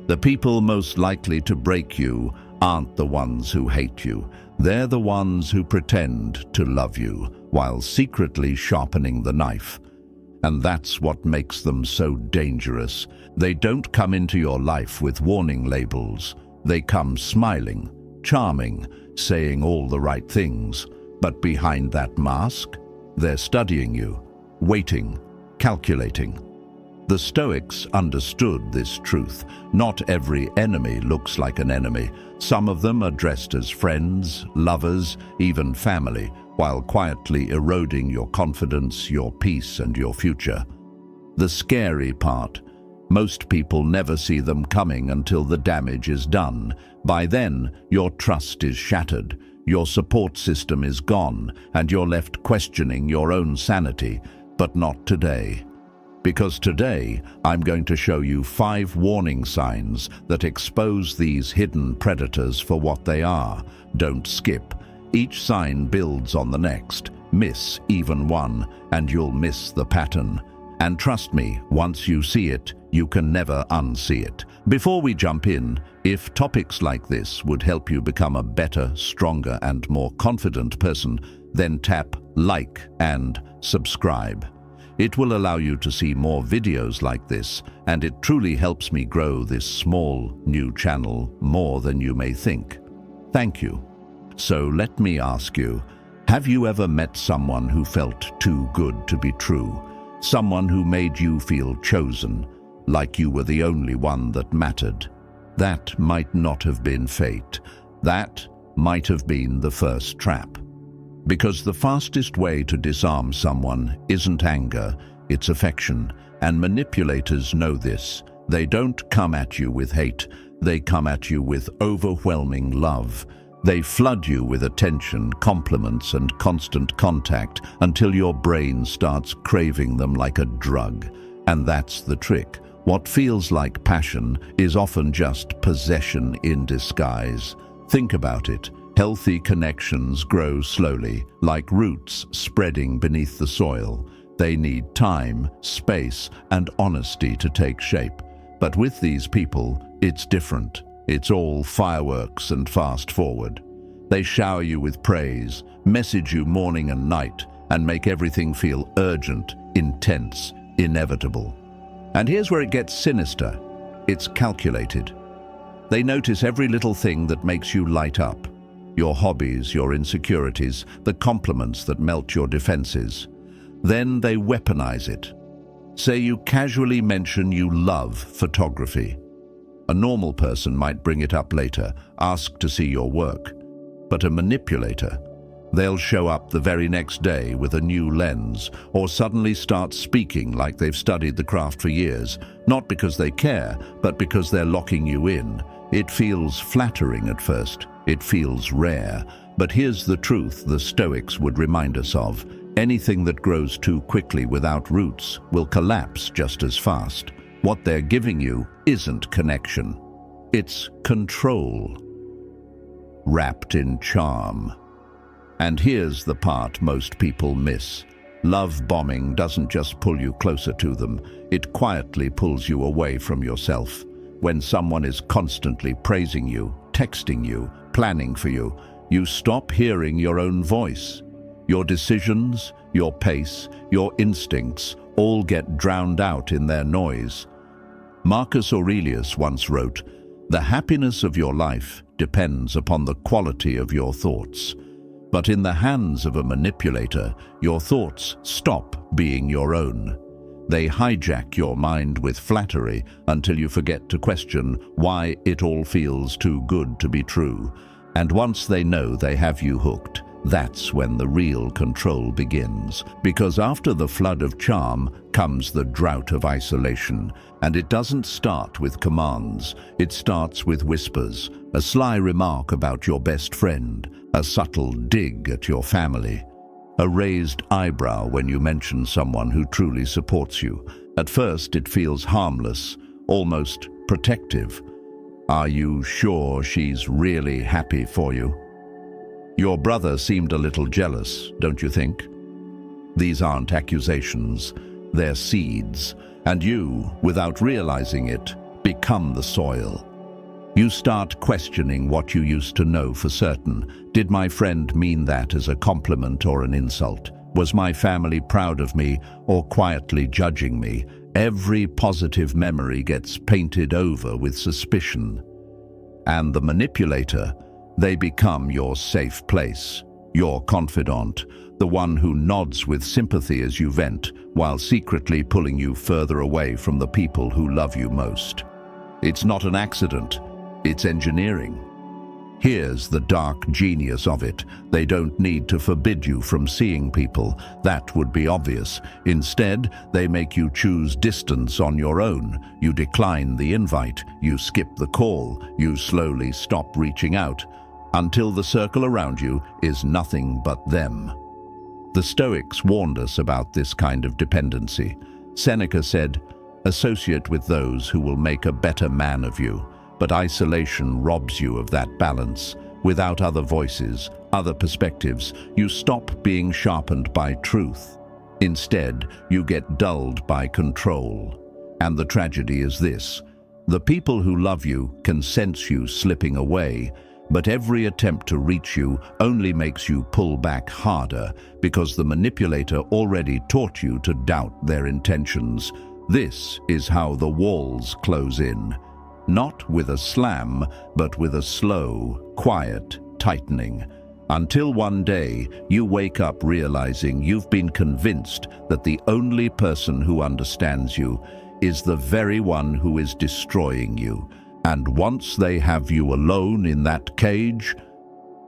The people most likely to break you aren't the ones who hate you. They're the ones who pretend to love you while secretly sharpening the knife. And that's what makes them so dangerous. They don't come into your life with warning labels. They come smiling, charming, saying all the right things. But behind that mask, they're studying you, waiting, calculating. The Stoics understood this truth. Not every enemy looks like an enemy. Some of them are dressed as friends, lovers, even family, while quietly eroding your confidence, your peace, and your future. The scary part: most people never see them coming until the damage is done. By then, your trust is shattered, your support system is gone, and you're left questioning your own sanity. But not today. Because today, I'm going to show you 5 warning signs that expose these hidden predators for what they are. Don't skip. Each sign builds on the next. Miss even one, and you'll miss the pattern. And trust me, once you see it, you can never unsee it. Before we jump in, if topics like this would help you become a better, stronger, and more confident person, then tap like and subscribe. It will allow you to see more videos like this, and it truly helps me grow this small, new channel more than you may think. Thank you. So let me ask you, have you ever met someone who felt too good to be true? Someone who made you feel chosen, like you were the only one that mattered? That might not have been fate. That might have been the first trap. Because the fastest way to disarm someone isn't anger, it's affection. And manipulators know this. They don't come at you with hate. They come at you with overwhelming love. They flood you with attention, compliments, and constant contact until your brain starts craving them like a drug. And that's the trick. What feels like passion is often just possession in disguise. Think about it. Healthy connections grow slowly, like roots spreading beneath the soil. They need time, space, and honesty to take shape. But with these people, it's different. It's all fireworks and fast forward. They shower you with praise, message you morning and night, and make everything feel urgent, intense, inevitable. And here's where it gets sinister. It's calculated. They notice every little thing that makes you light up. Your hobbies, your insecurities, the compliments that melt your defenses. Then they weaponize it. Say you casually mention you love photography. A normal person might bring it up later, ask to see your work. But a manipulator, they'll show up the very next day with a new lens, or suddenly start speaking like they've studied the craft for years, not because they care, but because they're locking you in. It feels flattering at first. It feels rare. But here's the truth the Stoics would remind us of. Anything that grows too quickly without roots will collapse just as fast. What they're giving you isn't connection. It's control, wrapped in charm. And here's the part most people miss. Love bombing doesn't just pull you closer to them. It quietly pulls you away from yourself. When someone is constantly praising you, texting you, planning for you, you stop hearing your own voice. Your decisions, your pace, your instincts all get drowned out in their noise. Marcus Aurelius once wrote, "The happiness of your life depends upon the quality of your thoughts." But in the hands of a manipulator, your thoughts stop being your own. They hijack your mind with flattery until you forget to question why it all feels too good to be true. And once they know they have you hooked, that's when the real control begins. Because after the flood of charm comes the drought of isolation. And it doesn't start with commands. It starts with whispers, a sly remark about your best friend, a subtle dig at your family, a raised eyebrow when you mention someone who truly supports you. At first, it feels harmless, almost protective. Are you sure she's really happy for you? Your brother seemed a little jealous, don't you think? These aren't accusations, they're seeds. And you, without realizing it, become the soil. You start questioning what you used to know for certain. Did my friend mean that as a compliment or an insult? Was my family proud of me or quietly judging me? Every positive memory gets painted over with suspicion. And the manipulator, they become your safe place, your confidant, the one who nods with sympathy as you vent, while secretly pulling you further away from the people who love you most. It's not an accident, it's engineering. Here's the dark genius of it. They don't need to forbid you from seeing people. That would be obvious. Instead, they make you choose distance on your own. You decline the invite, you skip the call, you slowly stop reaching out, until the circle around you is nothing but them. The Stoics warned us about this kind of dependency. Seneca said, "Associate with those who will make a better man of you." But isolation robs you of that balance. Without other voices, other perspectives, you stop being sharpened by truth. Instead, you get dulled by control. And the tragedy is this: the people who love you can sense you slipping away, but every attempt to reach you only makes you pull back harder, because the manipulator already taught you to doubt their intentions. This is how the walls close in. Not with a slam, but with a slow, quiet tightening. Until one day, you wake up realizing you've been convinced that the only person who understands you is the very one who is destroying you. And once they have you alone in that cage,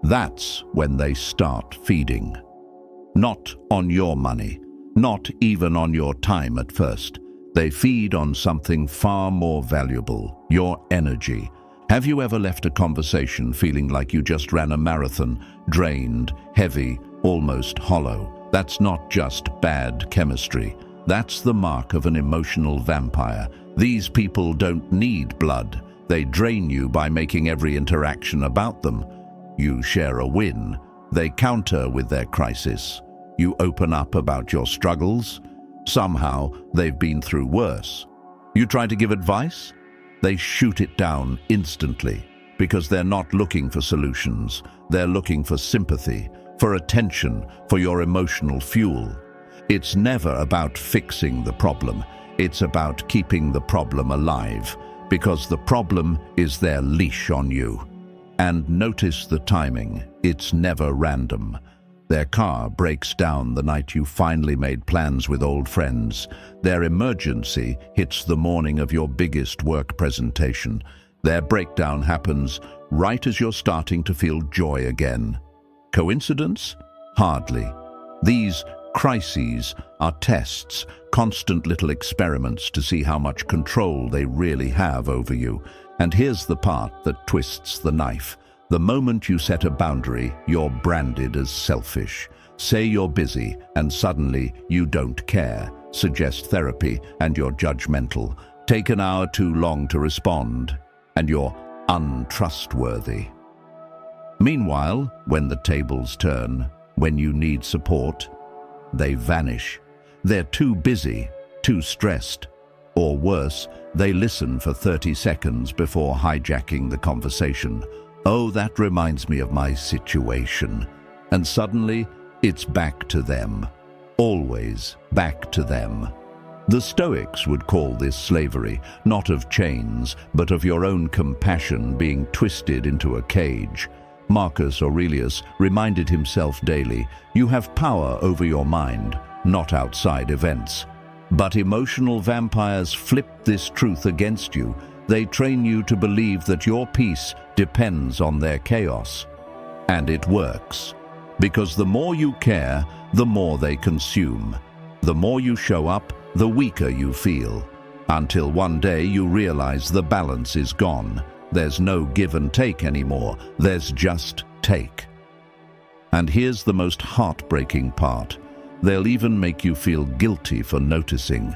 that's when they start feeding. Not on your money, not even on your time at first. They feed on something far more valuable, your energy. Have you ever left a conversation feeling like you just ran a marathon, drained, heavy, almost hollow? That's not just bad chemistry. That's the mark of an emotional vampire. These people don't need blood. They drain you by making every interaction about them. You share a win. They counter with their crisis. You open up about your struggles. Somehow, they've been through worse. You try to give advice? They shoot it down instantly, because they're not looking for solutions. They're looking for sympathy, for attention, for your emotional fuel. It's never about fixing the problem. It's about keeping the problem alive, because the problem is their leash on you. And notice the timing. It's never random. Their car breaks down the night you finally made plans with old friends. Their emergency hits the morning of your biggest work presentation. Their breakdown happens right as you're starting to feel joy again. Coincidence? Hardly. These crises are tests, constant little experiments to see how much control they really have over you. And here's the part that twists the knife. The moment you set a boundary, you're branded as selfish. Say you're busy, and suddenly you don't care. Suggest therapy, and you're judgmental. Take an hour too long to respond, and you're untrustworthy. Meanwhile, when the tables turn, when you need support, they vanish. They're too busy, too stressed. Or worse, they listen for 30 seconds before hijacking the conversation. "Oh, that reminds me of my situation." And suddenly, it's back to them. Always back to them. The Stoics would call this slavery, not of chains, but of your own compassion being twisted into a cage. Marcus Aurelius reminded himself daily, you have power over your mind, not outside events. But emotional vampires flip this truth against you. They train you to believe that your peace depends on their chaos. And it works. Because the more you care, the more they consume. The more you show up, the weaker you feel. Until one day you realize the balance is gone. There's no give and take anymore. There's just take. And here's the most heartbreaking part. They'll even make you feel guilty for noticing.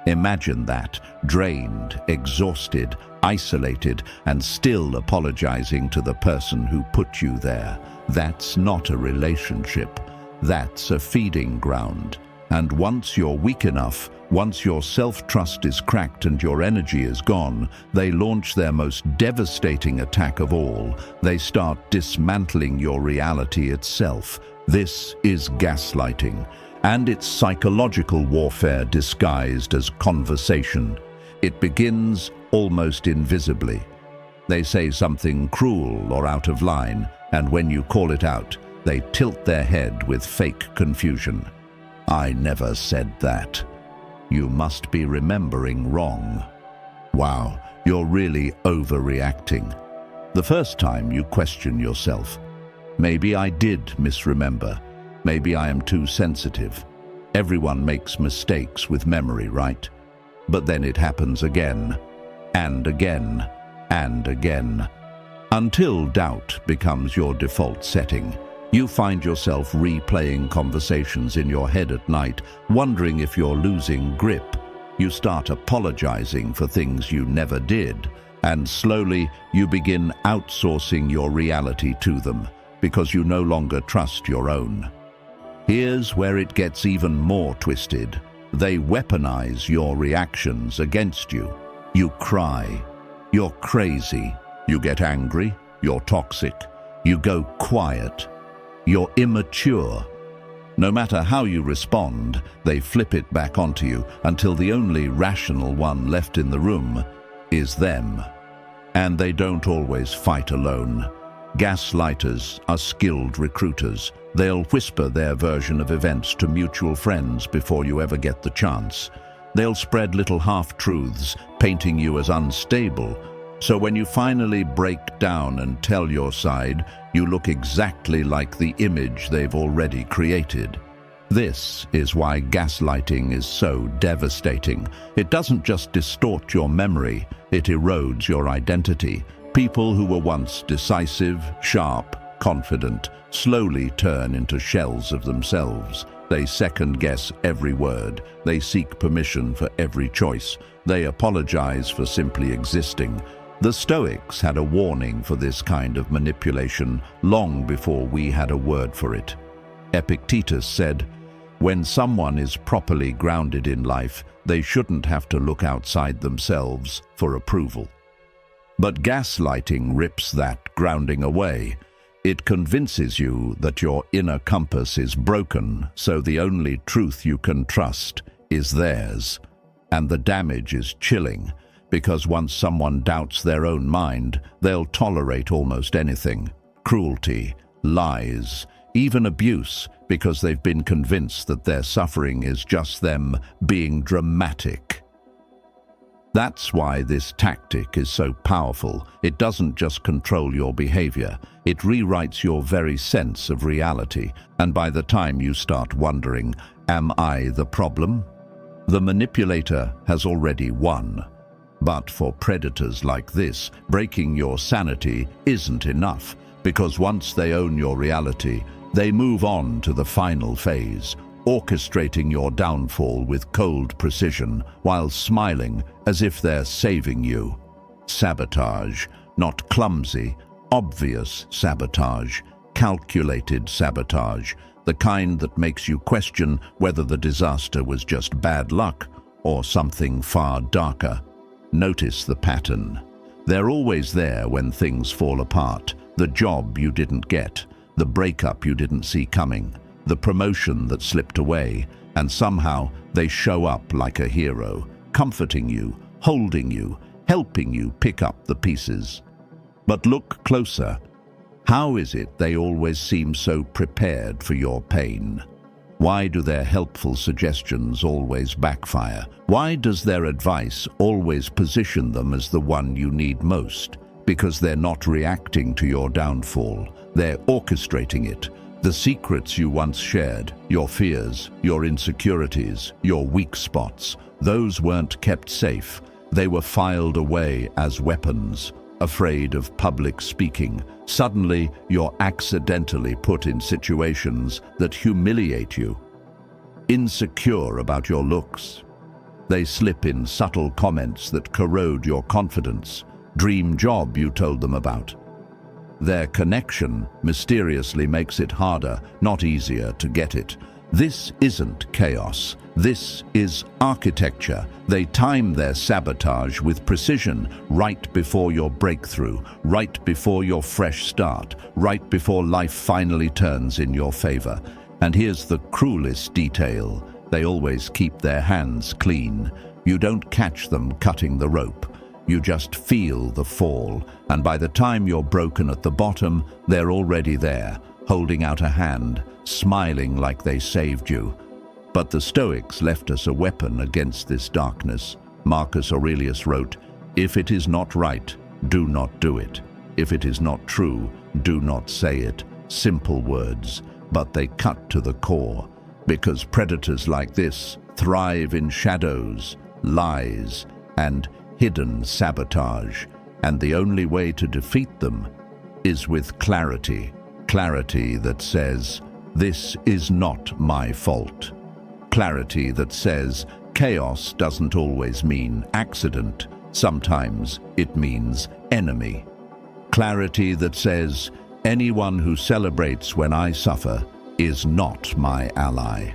Imagine that, drained, exhausted, isolated, and still apologizing to the person who put you there. That's not a relationship. That's a feeding ground. And once you're weak enough, once your self-trust is cracked and your energy is gone, they launch their most devastating attack of all. They start dismantling your reality itself. This is gaslighting, and it's psychological warfare disguised as conversation. It begins almost invisibly. They say something cruel or out of line, and when you call it out, they tilt their head with fake confusion. "I never said that." "You must be remembering wrong." "Wow, you're really overreacting." The first time you question yourself, "Maybe I did misremember. Maybe I am too sensitive." Everyone makes mistakes with memory, right? But then it happens again, and again, and again, until doubt becomes your default setting. You find yourself replaying conversations in your head at night, wondering if you're losing grip. You start apologizing for things you never did, and slowly you begin outsourcing your reality to them because you no longer trust your own. Here's where it gets even more twisted. They weaponize your reactions against you. You cry. You're crazy. You get angry. You're toxic. You go quiet. You're immature. No matter how you respond, they flip it back onto you until the only rational one left in the room is them. And they don't always fight alone. Gaslighters are skilled recruiters. They'll whisper their version of events to mutual friends before you ever get the chance. They'll spread little half-truths, painting you as unstable. So when you finally break down and tell your side, you look exactly like the image they've already created. This is why gaslighting is so devastating. It doesn't just distort your memory, it erodes your identity. People who were once decisive, sharp, confident, slowly turn into shells of themselves. They second-guess every word. They seek permission for every choice. They apologize for simply existing. The Stoics had a warning for this kind of manipulation long before we had a word for it. Epictetus said, "When someone is properly grounded in life, they shouldn't have to look outside themselves for approval." But gaslighting rips that grounding away. It convinces you that your inner compass is broken, so the only truth you can trust is theirs. And the damage is chilling, because once someone doubts their own mind, they'll tolerate almost anything. Cruelty, lies, even abuse, because they've been convinced that their suffering is just them being dramatic. That's why this tactic is so powerful. It doesn't just control your behavior, it rewrites your very sense of reality. And by the time you start wondering, am I the problem? The manipulator has already won. But for predators like this, breaking your sanity isn't enough, because once they own your reality, they move on to the final phase, orchestrating your downfall with cold precision while smiling as if they're saving you. Sabotage, not clumsy, obvious sabotage, calculated sabotage, the kind that makes you question whether the disaster was just bad luck or something far darker. Notice the pattern. They're always there when things fall apart. The job you didn't get, the breakup you didn't see coming, the promotion that slipped away, and somehow they show up like a hero, comforting you, holding you, helping you pick up the pieces. But look closer. How is it they always seem so prepared for your pain? Why do their helpful suggestions always backfire? Why does their advice always position them as the one you need most? Because they're not reacting to your downfall. They're orchestrating it. The secrets you once shared, your fears, your insecurities, your weak spots, those weren't kept safe. They were filed away as weapons. Afraid of public speaking, suddenly you're accidentally put in situations that humiliate you. Insecure about your looks. They slip in subtle comments that corrode your confidence. Dream job you told them about. Their connection mysteriously makes it harder, not easier, to get it. This isn't chaos. This is architecture. They time their sabotage with precision right before your breakthrough, right before your fresh start, right before life finally turns in your favor. And here's the cruelest detail. They always keep their hands clean. You don't catch them cutting the rope. You just feel the fall, and by the time you're broken at the bottom, they're already there, holding out a hand, smiling like they saved you. But the Stoics left us a weapon against this darkness. Marcus Aurelius wrote, "If it is not right, do not do it. If it is not true, do not say it." Simple words, but they cut to the core, because predators like this thrive in shadows, lies, and hidden sabotage, and the only way to defeat them is with clarity. Clarity that says, "This is not my fault." Clarity that says, chaos doesn't always mean accident. Sometimes it means enemy. Clarity that says, anyone who celebrates when I suffer is not my ally.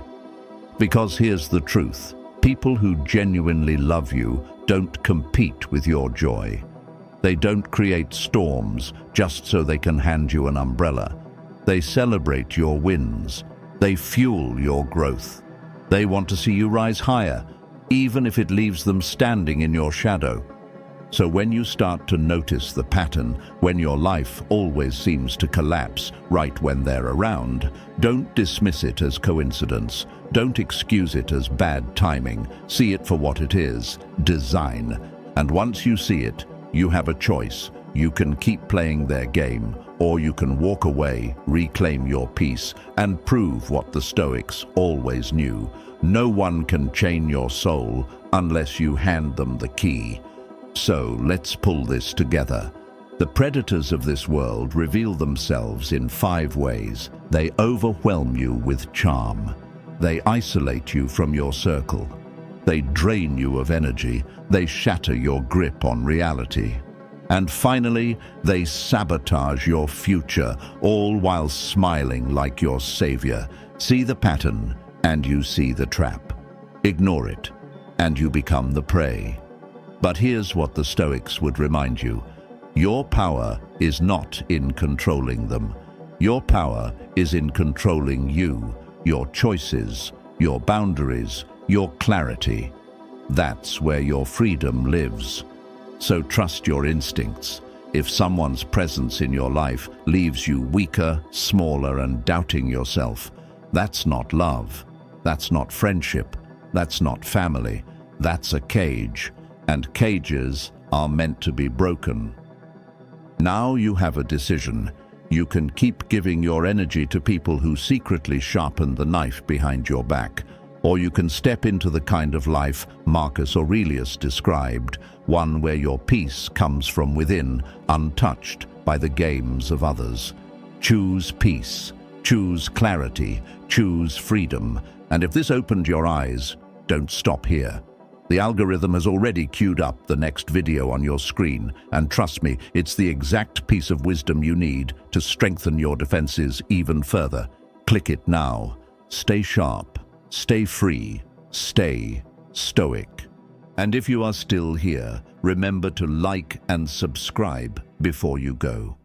Because here's the truth. People who genuinely love you don't compete with your joy. They don't create storms just so they can hand you an umbrella. They celebrate your wins. They fuel your growth. They want to see you rise higher, even if it leaves them standing in your shadow. So when you start to notice the pattern, when your life always seems to collapse right when they're around, don't dismiss it as coincidence. Don't excuse it as bad timing. See it for what it is, design. And once you see it, you have a choice. You can keep playing their game, or you can walk away, reclaim your peace, and prove what the Stoics always knew. No one can chain your soul unless you hand them the key. So let's pull this together. The predators of this world reveal themselves in 5 ways. They overwhelm you with charm. They isolate you from your circle. They drain you of energy. They shatter your grip on reality. And finally, they sabotage your future, all while smiling like your savior. See the pattern, and you see the trap. Ignore it, and you become the prey. But here's what the Stoics would remind you. Your power is not in controlling them. Your power is in controlling you, your choices, your boundaries, your clarity. That's where your freedom lives. So trust your instincts. If someone's presence in your life leaves you weaker, smaller, and doubting yourself, that's not love. That's not friendship. That's not family. That's a cage. And cages are meant to be broken. Now you have a decision. You can keep giving your energy to people who secretly sharpen the knife behind your back, or you can step into the kind of life Marcus Aurelius described, one where your peace comes from within, untouched by the games of others. Choose peace, choose clarity, choose freedom. And if this opened your eyes, don't stop here. The algorithm has already queued up the next video on your screen, and trust me, it's the exact piece of wisdom you need to strengthen your defenses even further. Click it now. Stay sharp, stay free, stay stoic. And if you are still here, remember to like and subscribe before you go.